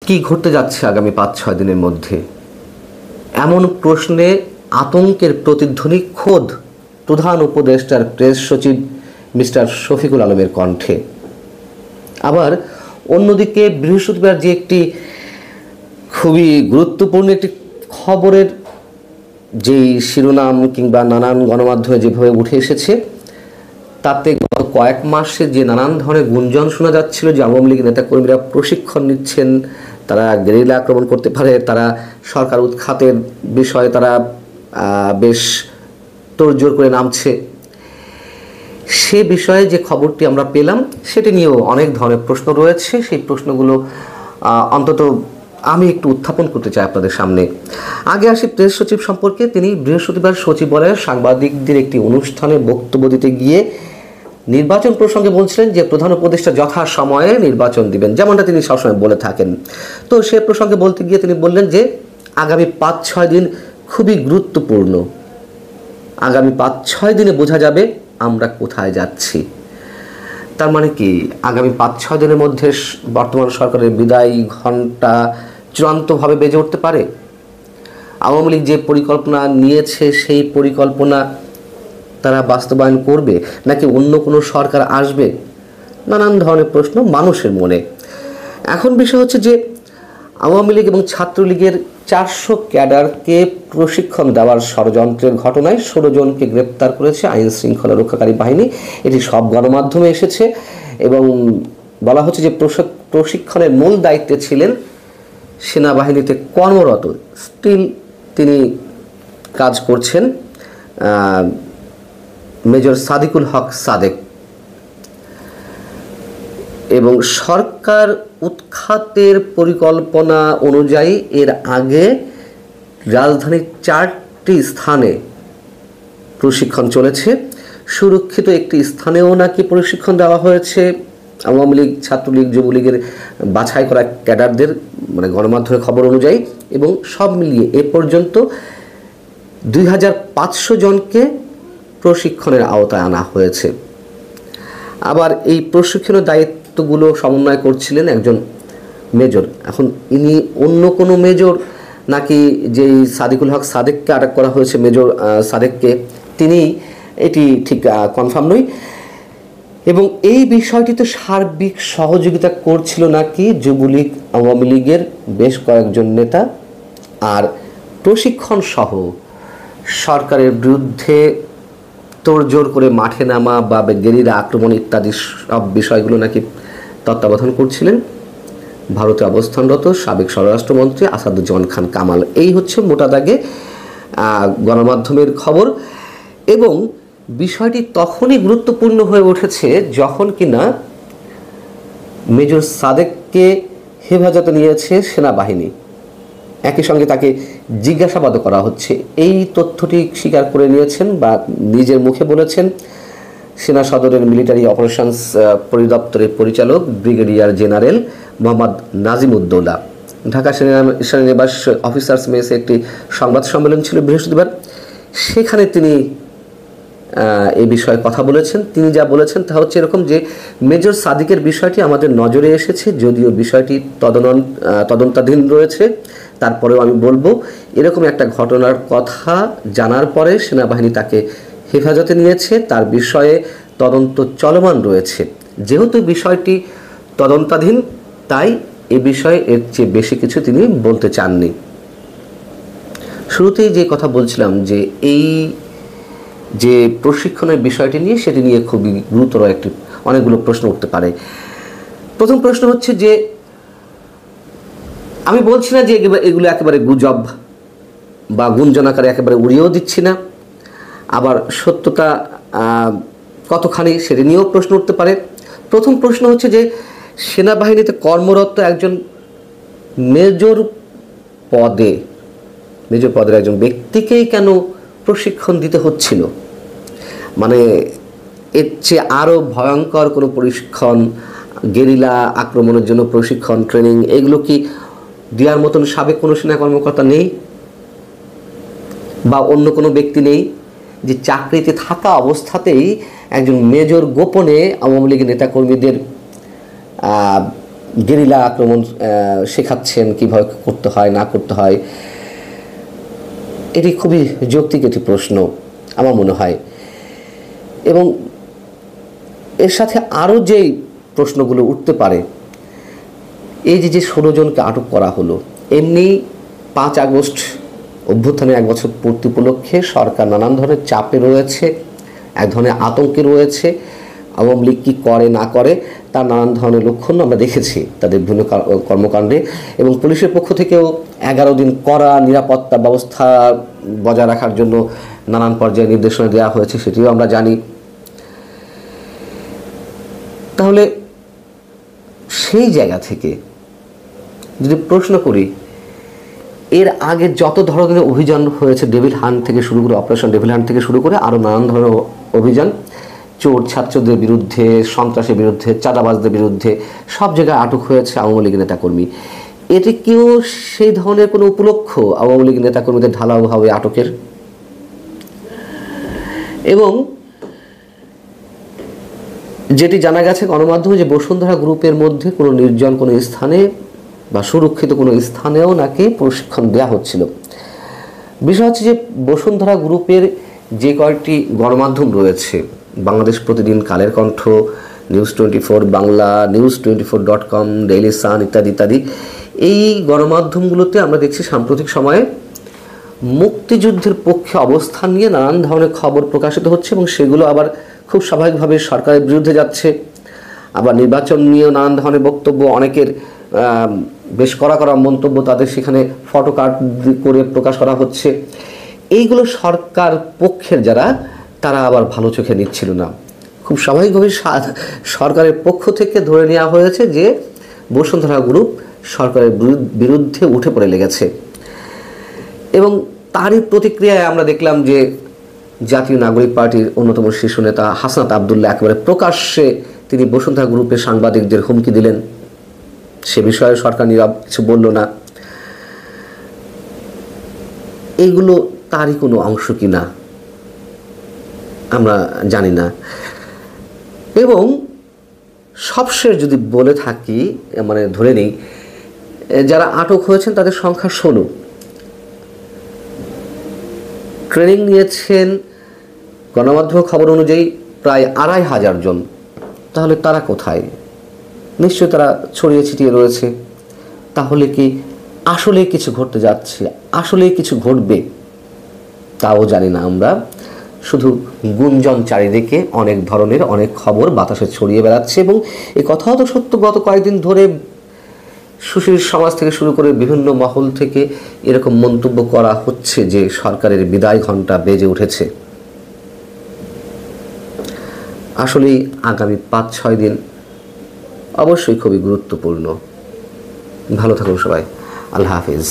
কি ঘটতে যাচ্ছে আগামী ৫-৬ দিনের মধ্যে, এমন প্রশ্নে আতঙ্কের প্রতিধ্বনি খোদ প্রধান উপদেষ্টার প্রেস সচিব মিস্টার শফিকুল আলমের কণ্ঠে। আবার অন্যদিকে বৃহস্পতিবার যে একটি খুবই গুরুত্বপূর্ণ একটি খবরের যেই শিরোনাম কিংবা নানান গণমাধ্যমে যেভাবে উঠে এসেছে, তাতে কয়েক মাসে যে নানান ধরনের গুঞ্জন শোনা যাচ্ছিল যে আওয়ামী লীগ নেতাকর্মীরা প্রশিক্ষণ নিচ্ছেন, তারা গেরিলা আক্রমণ করতে পারে, তারা সরকার উৎখাতের বিষয়ে তারা বেশ তোড়জোড় করে নামছে, সে বিষয়ে যে খবরটি আমরা পেলাম সেটি নিয়েও অনেক ধরনের প্রশ্ন রয়েছে। সেই প্রশ্নগুলো অন্তত আমি একটু উত্থাপন করতে চাই আপনাদের সামনে। আগে আসি প্রেস সচিব সম্পর্কে। তিনি বৃহস্পতিবার সচিবালয়ে সাংবাদিকদের একটি অনুষ্ঠানে বক্তব্য দিতে গিয়ে নির্বাচন প্রসঙ্গে বলছিলেন যে প্রধান উপদেষ্টা যথা সময়ে নির্বাচন দিবেন, যেমনটা তিনি সবসময় বলে থাকেন। তো সে প্রসঙ্গে বলতে গিয়ে তিনি বললেন যে আগামী ৫-৬ দিন খুবই গুরুত্বপূর্ণ। আগামী ৫-৬ দিনে বোঝা যাবে আমরা কোথায় যাচ্ছি। তার মানে কি আগামী ৫-৬ দিনের মধ্যে বর্তমান সরকারের বিদায় ঘণ্টা চূড়ান্তভাবে বেজে উঠতে পারে? আওয়ামী লীগ যে পরিকল্পনা নিয়েছে সেই পরিকল্পনা তারা বাস্তবায়ন করবে, নাকি অন্য কোনো সরকার আসবে? নানান ধরনের প্রশ্ন মানুষের মনে। এখন বিষয় হচ্ছে যে আওয়ামী লীগ এবং ছাত্রলীগের ৪০০ ক্যাডারকে প্রশিক্ষণ দেওয়ার ষড়যন্ত্রের ঘটনায় ১৬ জনকে গ্রেপ্তার করেছে আইন শৃঙ্খলা রক্ষাকারী বাহিনী। এটি সব গণমাধ্যমে এসেছে এবং বলা হচ্ছে যে প্রশিক্ষণের মূল দায়িত্বে ছিলেন সেনাবাহিনীতে কর্মরত, স্টিল তিনি কাজ করছেন মেজর সাদিকুল হক সাদেক। এবং সরকার উৎখাতের পরিকল্পনা অনুযায়ী এর আগে রাজধানীর ৪টি স্থানে প্রশিক্ষণ চলেছে। সুরক্ষিত একটি স্থানেও নাকি প্রশিক্ষণ দেওয়া হয়েছে আওয়ামী লীগ, ছাত্রলীগ, যুবলীগের বাছাই করা ক্যাডারদের, মানে গণমাধ্যমের খবর অনুযায়ী। এবং সব মিলিয়ে এ পর্যন্ত ২৫০০ জনকে প্রশিক্ষণের আওতায় আনা হয়েছে। আবার এই প্রশিক্ষণের দায়িত্বগুলো সমন্বয় করছিলেন একজন মেজর। এখন ইনি অন্য কোনো মেজর নাকি যেই সাদিকুল হক সাদেককে আটক করা হয়েছে, মেজর সাদেককে, তিনি, এটি ঠিক কনফার্ম নয়। এবং এই বিষয়টিতে সার্বিক সহযোগিতা করছিল নাকি যুবলীগ, আওয়ামী লীগের বেশ কয়েকজন নেতা। আর প্রশিক্ষণ সহ সরকারের বিরুদ্ধে তোড়জোড় করে মাঠে নামা বা গেরিলা আক্রমণ ইত্যাদি সব বিষয়গুলো নাকি তত্ত্বাবধান করছিলেন ভারতে অবস্থানরত সাবেক স্বরাষ্ট্রমন্ত্রী আসাদুজ্জামান খান কামাল। এই হচ্ছে মোটা দাগে গণমাধ্যমের খবর। এবং বিষয়টি তখনই গুরুত্বপূর্ণ হয়ে উঠেছে যখন কিনা মেজর সাদেককে হেফাজতে নিয়েছে সেনাবাহিনী, একই সঙ্গে তাকে জিজ্ঞাসাবাদও করা হচ্ছে। এই তথ্যটি স্বীকার করে নিয়েছেন বা নিজের মুখে বলেছেন সেনা সদরের মিলিটারি অপারেশনস পরিদপ্তরের পরিচালক ব্রিগেডিয়ার জেনারেল মোহাম্মদ নাজিমুদ্দৌলা। ঢাকা সেনানিবাস অফিসার্স মেসে একটি সংবাদ সম্মেলন ছিল বৃহস্পতিবার, সেখানে তিনি এই বিষয়ে কথা বলেছেন। তিনি যা বলেছেন তা হচ্ছে এরকম যে মেজর সাদিকের বিষয়টি আমাদের নজরে এসেছে, যদিও বিষয়টি তদন্তাধীন রয়েছে, তারপরেও আমি বলবো এরকম একটা ঘটনার কথা জানার পরে সেনাবাহিনী তাকে হেফাজতে নিয়েছে, তার বিষয়ে তদন্ত চলমান রয়েছে। যেহেতু বিষয়টি তদন্তাধীন, তাই এ বিষয়ে এর চেয়ে বেশি কিছু তিনি বলতে চাননি। শুরুতেই যে কথা বলছিলাম যে এই যে প্রশিক্ষণের বিষয়টি নিয়ে, সেটি নিয়ে খুবই গুরুতর অনেকগুলো প্রশ্ন উঠতে পারে। প্রথম প্রশ্ন হচ্ছে যে আমি বলছি না যে এগুলো একেবারে গুজব বা গুঞ্জন আকারে একেবারে উড়িয়েও দিচ্ছি না, আবার সত্যতা কতখানি সেটি নিয়েও প্রশ্ন উঠতে পারে। প্রথম প্রশ্ন হচ্ছে যে সেনাবাহিনীতে কর্মরত একজন মেজর পদের একজন ব্যক্তিকেই কেন প্রশিক্ষণ দিতে হচ্ছিল? মানে এর চেয়ে আরও ভয়ঙ্কর কোনো প্রশিক্ষণ, গেরিলা আক্রমণের জন্য প্রশিক্ষণ, ট্রেনিং, এগুলো কি দেওয়ার মতন সাবেক কোনো সেনা কর্মকর্তা নেই বা অন্য কোনো ব্যক্তি নেই যে চাকরিতে থাকা অবস্থাতেই একজন মেজর গোপনে আওয়ামী লীগের নেতাকর্মীদের গেরিলা আক্রমণ শেখাচ্ছেন, কীভাবে করতে হয় না করতে হয়। এটি খুবই যৌক্তিক একটি প্রশ্ন আমার মনে হয়। এবং এর সাথে আরও যেই প্রশ্নগুলো উঠতে পারে, এই যে 16 জনকে আটক করা হলো, এমনি 5 আগস্ট অভ্যুত্থানের 1 বছর পূর্তি উপলক্ষে সরকার নানান ধরনের চাপে রয়েছে, এক ধরনের আতঙ্কে রয়েছে। আওয়ামী লীগ কী করে না করে তার নানান ধরনের লক্ষণ আমরা দেখেছি তাদের বিভিন্ন কর্মকাণ্ডে। এবং পুলিশের পক্ষ থেকেও 11 দিন কড়া নিরাপত্তা ব্যবস্থা বজায় রাখার জন্য নানান পর্যায়ে নির্দেশনা দেওয়া হয়েছে, সেটিও আমরা জানি। তাহলে সেই জায়গা থেকে যদি প্রশ্ন করি, এর আগে যত ধরনের অভিযান হয়েছে, ডেভিল হান্ট থেকে শুরু করে, অপারেশন ডেভিল হান্ট থেকে শুরু করে আরও নানান ধরনের অভিযান, চোর ছাত্রদের বিরুদ্ধে, সন্ত্রাসের বিরুদ্ধে, চাঁদাবাজদের বিরুদ্ধে সব জায়গায় আটক হয়েছে আওয়ামী লীগ নেতাকর্মী। এটি কেউ সেই ধরনের কোনো উপলক্ষ আওয়ামী লীগ নেতাকর্মীদের ঢালাওভাবে আটকের? এবং যেটি জানা গেছে গণমাধ্যমে, যে বসুন্ধরা গ্রুপের মধ্যে কোনো নির্জন কোনো স্থানে বা সুরক্ষিত কোনো স্থানেও নাকি প্রশিক্ষণ দেওয়া হচ্ছিল। বিষয় হচ্ছে যে বসুন্ধরা গ্রুপের যে কয়েকটি গণমাধ্যম রয়েছে, বাংলাদেশ প্রতিদিন, Kaler Kantho, news 24 Bangla, news24.com, Daily Sun ইত্যাদি ইত্যাদি, এই গণমাধ্যমগুলোতে আমরা দেখছি সাম্প্রতিক সময়ে মুক্তিযুদ্ধের পক্ষে অবস্থান নিয়ে নানান ধরনের খবর প্রকাশিত হচ্ছে, এবং সেগুলো আবার খুব স্বাভাবিকভাবে সরকারের বিরুদ্ধে যাচ্ছে। আবার নির্বাচন নিয়েও নানান ধরনের বক্তব্য, অনেকের বেশ কড়া মন্তব্য তাদের সেখানে ফটো কার্ড করে প্রকাশ করা হচ্ছে। এইগুলো সরকার পক্ষের যারা, তারা আবার ভালো চোখে নিচ্ছিল না। খুব স্বাভাবিকভাবে সরকারের পক্ষ থেকে ধরে নেওয়া হয়েছে যে বসুন্ধরা গ্রুপ সরকারের বিরুদ্ধে উঠে পড়ে লেগেছে। এবং তারই প্রতিক্রিয়ায় আমরা দেখলাম যে জাতীয় নাগরিক পার্টির অন্যতম শীর্ষ নেতা হাসনাত আবদুল্লাহ একেবারে প্রকাশ্যে তিনি বসুন্ধরা গ্রুপের সাংবাদিকদের হুমকি দিলেন। সে বিষয়ে সরকার নীরব, কিছু বলল না। এইগুলো তারই কোনো অংশ কিনা আমরা জানি না। এবং সবশেষ যদি বলে থাকি, মানে ধরে নেই, যারা আটক হয়েছেন তাদের সংখ্যা 16। ট্রেনিং নিয়েছেন গণমাধ্যমের খবর অনুযায়ী প্রায় 2500 জন। তাহলে তারা কোথায়? নিশ্চয়ই তারা ছড়িয়ে ছিটিয়ে রয়েছে। তাহলে কি আসলে কিছু ঘটতে যাচ্ছে, আসলে কিছু ঘটবে, তাও জানি না আমরা। শুধু গুঞ্জন, চারিদিকে অনেক ধরনের অনেক খবর বাতাসে ছড়িয়ে বেড়াচ্ছে। এবং এই কথাও তো সত্য, গত কয়েকদিন ধরে সুশীল সমাজ থেকে শুরু করে বিভিন্ন মহল থেকে এরকম মন্তব্য করা হচ্ছে যে সরকারের বিদায় ঘণ্টা বেজে উঠেছে। আসলেই আগামী 5-6 দিন অবশ্যই খুবই গুরুত্বপূর্ণ। ভালো থাকুন সবাই। আল্লাহ হাফিজ।